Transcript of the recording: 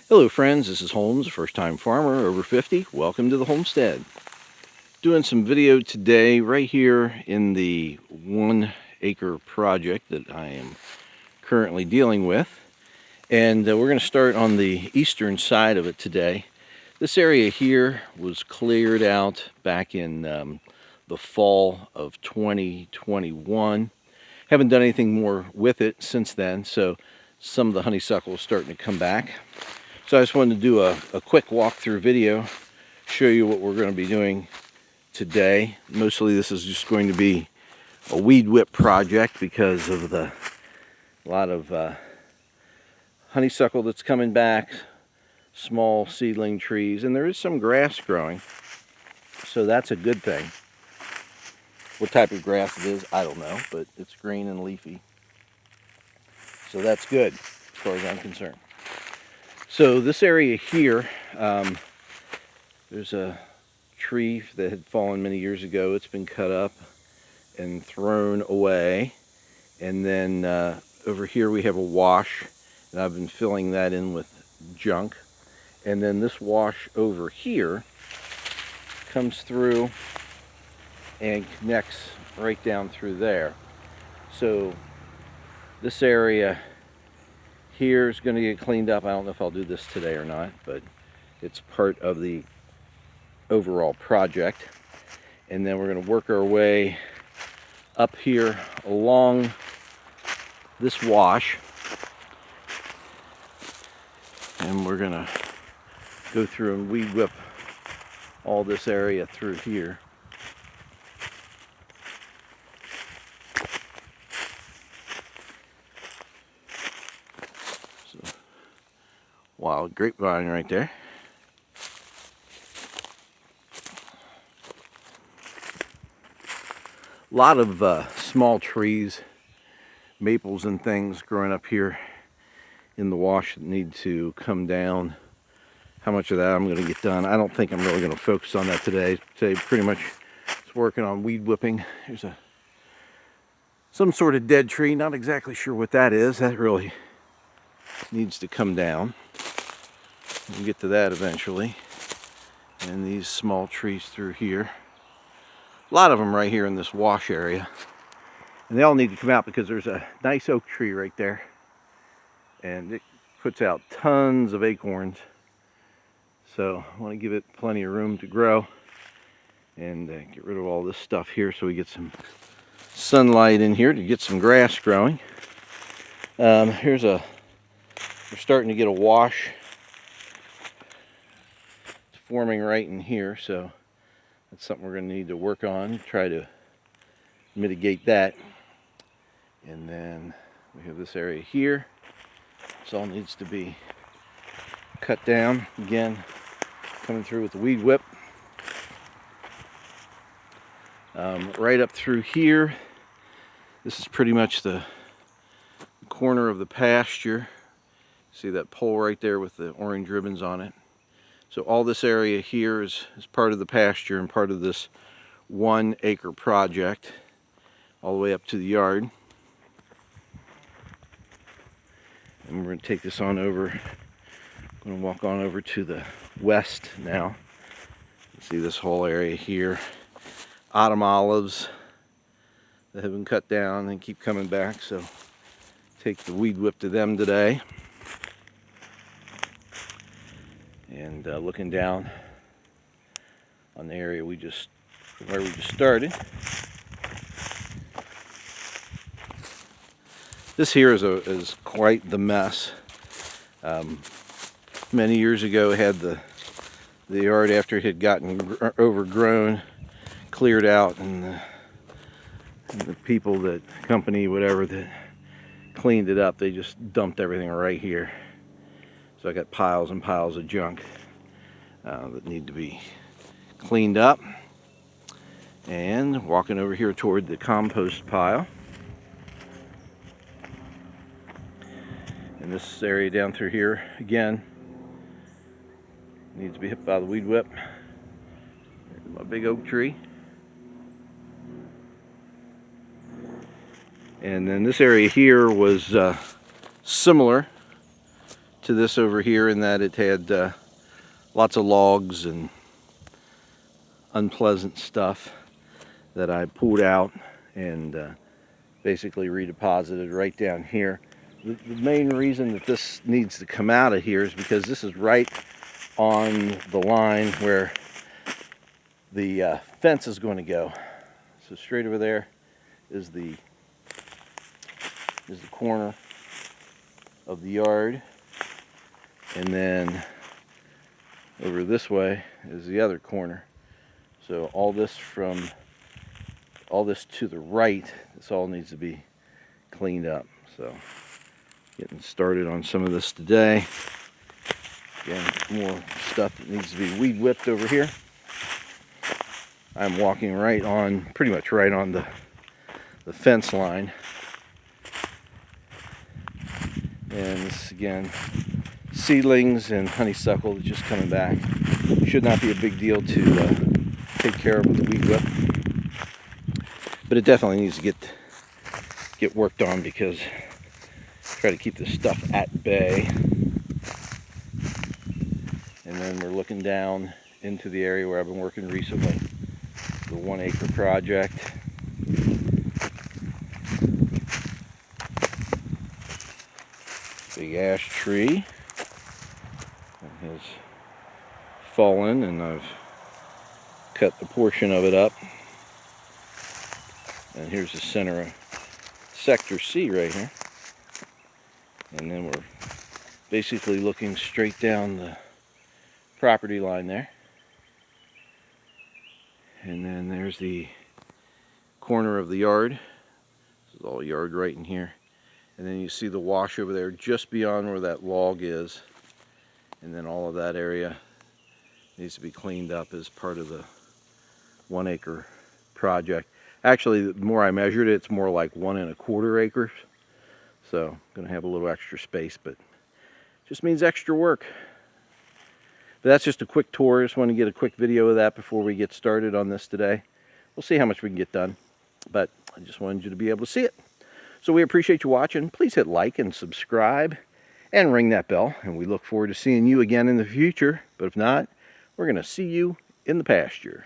Hello friends, this is Holmes, a first-time farmer, over 50. Welcome to the homestead. Doing some video today right here in the 1-acre project that I am currently dealing with. And we're going to start on the eastern side of it today. This area here was cleared out back in the fall of 2021. Haven't done anything more with it since then, so some of the honeysuckle is starting to come back. So I just wanted to do a quick walkthrough video, show you what we're going to be doing today. Mostly this is just going to be a weed whip project because of a lot of honeysuckle that's coming back, small seedling trees, and there is some grass growing, so that's a good thing. What type of grass it is, I don't know, but it's green and leafy, so that's good as far as I'm concerned. So this area here, there's a tree that had fallen many years ago. It's been cut up and thrown away. And then over here we have a wash, and I've been filling that in with junk. And then this wash over here comes through and connects right down through there. So this area here is going to get cleaned up. I don't know if I'll do this today or not, but it's part of the overall project. And then we're going to work our way up here along this wash, and we're going to go through and weed whip all this area through here. Wild grapevine right there. A lot of small trees, maples and things growing up here in the wash that need to come down. How much of that I'm going to get done, I don't think I'm really going to focus on that today. Today pretty much is working on weed whipping. There's some sort of dead tree, not exactly sure what that is. That really needs to come down. We'll get to that eventually. And these small trees through here. A lot of them right here in this wash area. And they all need to come out because there's a nice oak tree right there. And it puts out tons of acorns. So I want to give it plenty of room to grow. And get rid of all this stuff here so we get some sunlight in here to get some grass growing. We're starting to get a wash forming right in here, so that's something we're going to need to work on, try to mitigate that. And then we have this area here. This all needs to be cut down. Again, coming through with the weed whip. Right up through here, this is pretty much the corner of the pasture. See that pole right there with the orange ribbons on it? So all this area here is part of the pasture and part of this 1-acre project, all the way up to the yard. And we're going to take this on over. I'm going to walk on over to the west now. See this whole area here. Autumn olives that have been cut down and keep coming back, so take the weed whip to them today. And looking down on the area where we just started. This here is quite the mess. Many years ago, had the yard, after it had gotten overgrown, cleared out, and the people, that company, whatever, that cleaned it up, they just dumped everything right here. So I got piles and piles of junk that need to be cleaned up. And walking over here toward the compost pile. And this area down through here, again, needs to be hit by the weed whip. There's my big oak tree. And then this area here was similar to this over here in that it had lots of logs and unpleasant stuff that I pulled out and basically redeposited right down here. The main reason that this needs to come out of here is because this is right on the line where the fence is going to go. So straight over there is the corner of the yard, and then over this way is the other corner. So all this to the right, this all needs to be cleaned up. So getting started on some of this today. Again, more stuff that needs to be weed whipped over here. I'm walking pretty much right on the fence line. And this, again, seedlings and honeysuckle just coming back. Should not be a big deal to take care of with the weed whip. But it definitely needs to get worked on, because try to keep this stuff at bay. And then we're looking down into the area where I've been working recently, the 1 acre project. Big ash tree that has fallen, and I've cut a portion of it up. And here's the center of sector C right here. And then we're basically looking straight down the property line there. And then there's the corner of the yard. This is all yard right in here. And then you see the wash over there just beyond where that log is. And then all of that area needs to be cleaned up as part of the 1 acre project. Actually, the more I measured it, it's more like 1 1/4 acres. So I'm going to have a little extra space, but just means extra work. But that's just a quick tour. I just want to get a quick video of that before we get started on this today. We'll see how much we can get done, but I just wanted you to be able to see it. So we appreciate you watching. Please hit like and subscribe and ring that bell, and we look forward to seeing you again in the future. But if not, we're going to see you in the pasture.